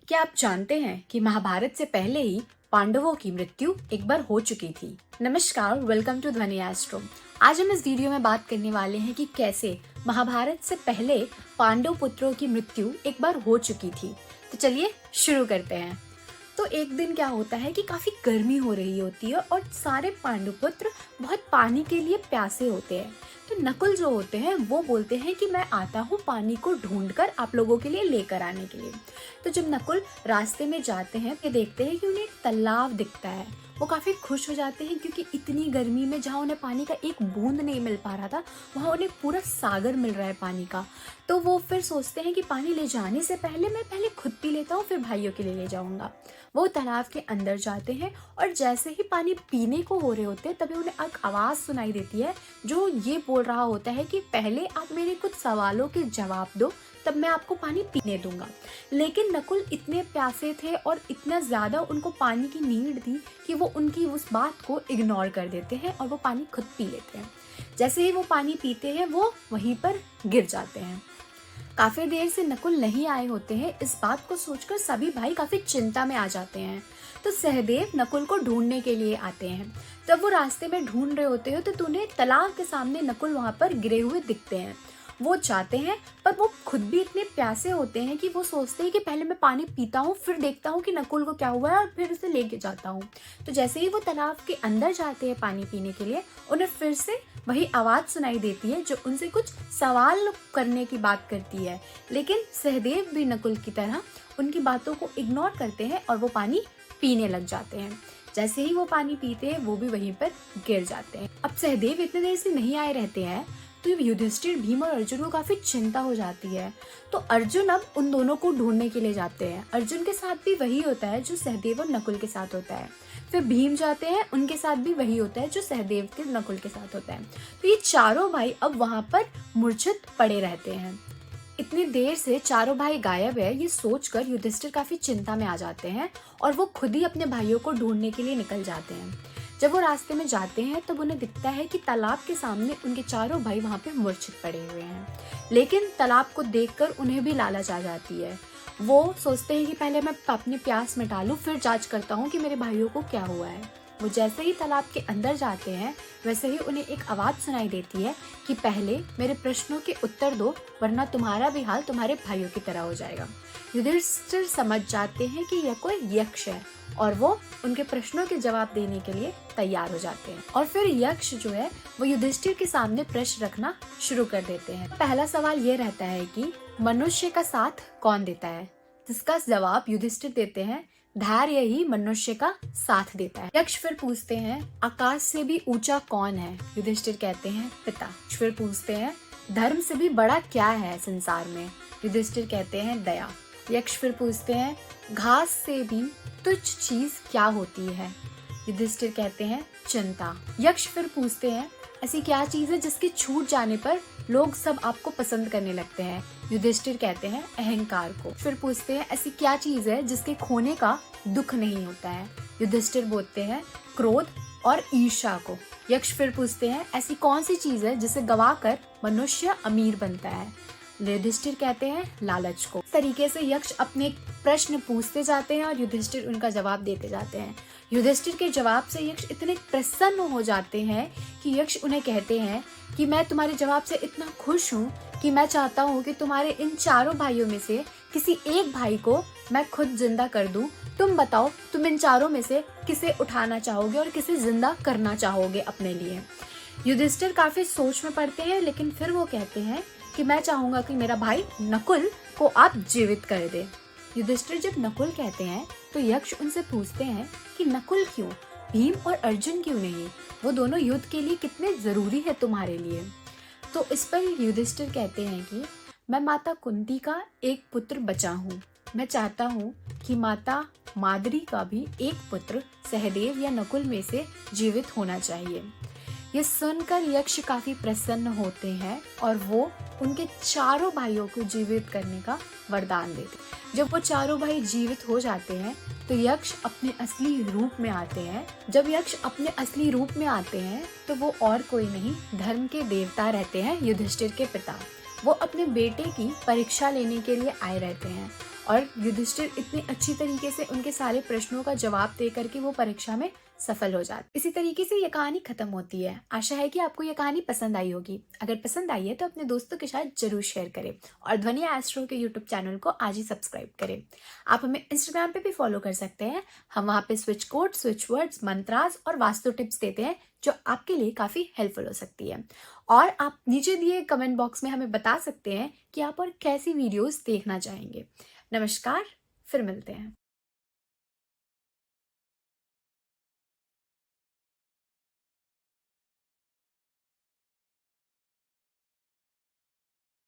क्या आप जानते हैं कि महाभारत से पहले ही पांडवों की मृत्यु एक बार हो चुकी थी। नमस्कार, वेलकम टू ध्वनि एस्ट्रो। आज हम इस वीडियो में बात करने वाले हैं कि कैसे महाभारत से पहले पांडव पुत्रों की मृत्यु एक बार हो चुकी थी। तो चलिए शुरू करते हैं। तो एक दिन क्या होता है कि काफी गर्मी हो रही होती है और सारे पांडु पुत्र बहुत पानी के लिए प्यासे होते हैं। तो नकुल जो होते हैं वो बोलते हैं कि मैं आता हूँ पानी को ढूंढकर आप लोगों के लिए लेकर आने के लिए। तो जब नकुल रास्ते में जाते हैं तो देखते हैं कि उन्हें एक तालाब दिखता है। वो काफी खुश हो जाते हैं क्योंकि इतनी गर्मी में जहाँ उन्हें पानी का एक बूंद नहीं मिल पा रहा था, वहाँ उन्हें पूरा सागर मिल रहा है पानी का। तो वो फिर सोचते हैं कि पानी ले जाने से पहले मैं पहले खुद पी लेता हूँ, फिर भाइयों के लिए ले जाऊंगा। वो तालाब के अंदर जाते हैं और जैसे ही पानी पीने को हो रहे होते हैं तभी उन्हें एक आवाज सुनाई देती है जो ये बोल रहा होता है कि पहले आप मेरे कुछ सवालों के जवाब दो, तब मैं आपको पानी पीने दूंगा। लेकिन नकुल इतने प्यासे थे और इतना ज्यादा उनको पानी की नीड थी कि वो उनकी उस बात को इग्नोर कर देते हैं और वो पानी खुद पी लेते हैं। जैसे ही वो पानी पीते हैं वो वहीं पर गिर जाते हैं। काफी देर से नकुल नहीं आए होते हैं। इस बात को सोचकर सभी भाई काफी चिंता में आ जाते हैं। तो सहदेव नकुल को ढूंढने के लिए आते हैं। जब वो रास्ते में ढूंढ रहे होते हैं तो उन्हें तालाब के सामने नकुल वहां पर गिरे हुए दिखते हैं। वो जाते हैं पर वो खुद भी इतने प्यासे होते हैं कि वो सोचते हैं कि पहले मैं पानी पीता हूँ, फिर देखता हूँ कि नकुल को क्या हुआ है और फिर उसे लेके जाता हूँ। तो जैसे ही वो तालाब के अंदर जाते हैं पानी पीने के लिए, उन्हें फिर से वही आवाज सुनाई देती है जो उनसे कुछ सवाल करने की बात करती है। लेकिन सहदेव भी नकुल की तरह उनकी बातों को इग्नोर करते हैं और वो पानी पीने लग जाते हैं। जैसे ही वो पानी पीते हैं वो भी वहीं पर गिर जाते हैं। अब सहदेव इतने देर से नहीं आए रहते हैं तो युधिष्ठिर, भीम और अर्जुन को काफी चिंता हो जाती है। तो अर्जुन अब उन दोनों को ढूंढने के लिए जाते हैं। अर्जुन के साथ भी वही होता है जो सहदेव और नकुल के साथ होता है। फिर भीम जाते हैं, उनके साथ भी वही होता है जो सहदेव के नकुल के साथ होता है। तो ये चारों भाई अब वहां पर मूर्छित पड़े रहते हैं। इतनी देर से चारों भाई गायब है ये सोचकर युधिष्ठिर काफी चिंता में आ जाते हैं और वो खुद ही अपने भाइयों को ढूंढने के लिए निकल जाते हैं। जब वो रास्ते में जाते हैं तब उन्हें दिखता है कि तालाब के सामने उनके चारों भाई वहां पे मूर्छित पड़े हुए हैं। लेकिन तालाब को देखकर उन्हें भी लालच आ जाती है। वो सोचते हैं कि पहले मैं अपनी प्यास मिटा लूं, फिर जांच करता हूँ कि मेरे भाइयों को क्या हुआ है। वो जैसे ही तालाब के अंदर जाते हैं वैसे ही उन्हें एक आवाज सुनाई देती है कि पहले मेरे प्रश्नों के उत्तर दो, वरना तुम्हारा भी हाल तुम्हारे भाइयों की तरह हो जाएगा। युधिष्ठिर समझ जाते हैं कि यह कोई यक्ष है और वो उनके प्रश्नों के जवाब देने के लिए तैयार हो जाते हैं। और फिर यक्ष जो है वो युधिष्ठिर के सामने प्रश्न रखना शुरू कर देते हैं। पहला सवाल ये रहता है कि मनुष्य का साथ कौन देता है, जिसका जवाब युधिष्ठिर देते हैं धैर्य ही मनुष्य का साथ देता है। यक्ष फिर पूछते हैं आकाश से भी ऊंचा कौन है, युधिष्ठिर कहते हैं पिता। फिर पूछते हैं धर्म से भी बड़ा क्या है संसार में, युधिष्ठिर कहते हैं दया। यक्ष फिर पूछते हैं घास से भी तुच्छ चीज क्या होती है, युधिष्ठिर कहते हैं चिंता। यक्ष फिर पूछते हैं ऐसी क्या चीज है जिसके छूट जाने पर लोग सब आपको पसंद करने लगते हैं, युधिष्ठिर कहते हैं अहंकार को। फिर पूछते हैं ऐसी क्या चीज है जिसके खोने का दुख नहीं होता है, युधिष्ठिर बोलते हैं क्रोध और ईर्ष्या को। यक्ष फिर पूछते हैं ऐसी कौन सी चीज है जिसे गवाकर मनुष्य अमीर बनता है, युधिष्ठिर कहते हैं लालच को। इस तरीके से यक्ष अपने प्रश्न पूछते जाते हैं और युधिष्ठिर उनका जवाब देते जाते हैं। युधिष्ठिर के जवाब से यक्ष इतने प्रसन्न हो जाते हैं कि यक्ष उन्हें कहते हैं कि मैं तुम्हारे जवाब से इतना खुश हूँ कि मैं चाहता हूँ कि तुम्हारे इन चारों भाइयों में से किसी एक भाई को मैं खुद जिंदा कर दूं। तुम बताओ तुम इन चारों में से किसे उठाना चाहोगे और किसे जिंदा करना चाहोगे अपने लिए। युधिष्ठिर काफी सोच में पड़ते हैं लेकिन फिर वो कहते हैं कि मैं चाहूंगा कि मेरा भाई नकुल को आप जीवित कर दे। युधिष्ठिर जब नकुल कहते हैं तो यक्ष उनसे पूछते हैं कि नकुल क्यों, भीम और अर्जुन क्यों नहीं, वो दोनों युद्ध के लिए कितने जरूरी है तुम्हारे लिए। तो इस पर युधिष्ठिर कहते हैं कि मैं माता कुंती का एक पुत्र बचा हूँ। मैं चाहता हूँ कि माता माद्री का भी एक पुत्र सहदेव या नकुल में से जीवित होना चाहिए। ये सुनकर यक्ष काफी प्रसन्न होते हैं और वो उनके चारों भाइयों को जीवित करने का वरदान देते। जब वो चारों भाई जीवित हो जाते हैं तो यक्ष अपने असली रूप में आते हैं। जब यक्ष अपने असली रूप में आते हैं तो वो और कोई नहीं, धर्म के देवता रहते हैं, युधिष्ठिर के पिता। वो अपने बेटे की परीक्षा लेने के लिए आए रहते हैं और युधिष्ठिर इतनी अच्छी तरीके से उनके सारे प्रश्नों का जवाब दे करके वो परीक्षा में सफल हो जाते। इसी तरीके से ये कहानी खत्म होती है। आशा है कि आपको ये कहानी पसंद आई होगी। अगर पसंद आई है तो अपने दोस्तों के साथ जरूर शेयर करें और ध्वनि एस्ट्रो के यूट्यूब चैनल को आज ही सब्सक्राइब करें। आप हमें इंस्टाग्राम पे भी फॉलो कर सकते हैं। हम वहाँ पे switch code, switch words, mantras और वास्तु टिप्स देते हैं जो आपके लिए काफी हेल्पफुल हो सकती है। और आप नीचे दिए कमेंट बॉक्स में हमें बता सकते हैं कि आप और कैसी वीडियोस देखना चाहेंगे। नमस्कार, फिर मिलते हैं।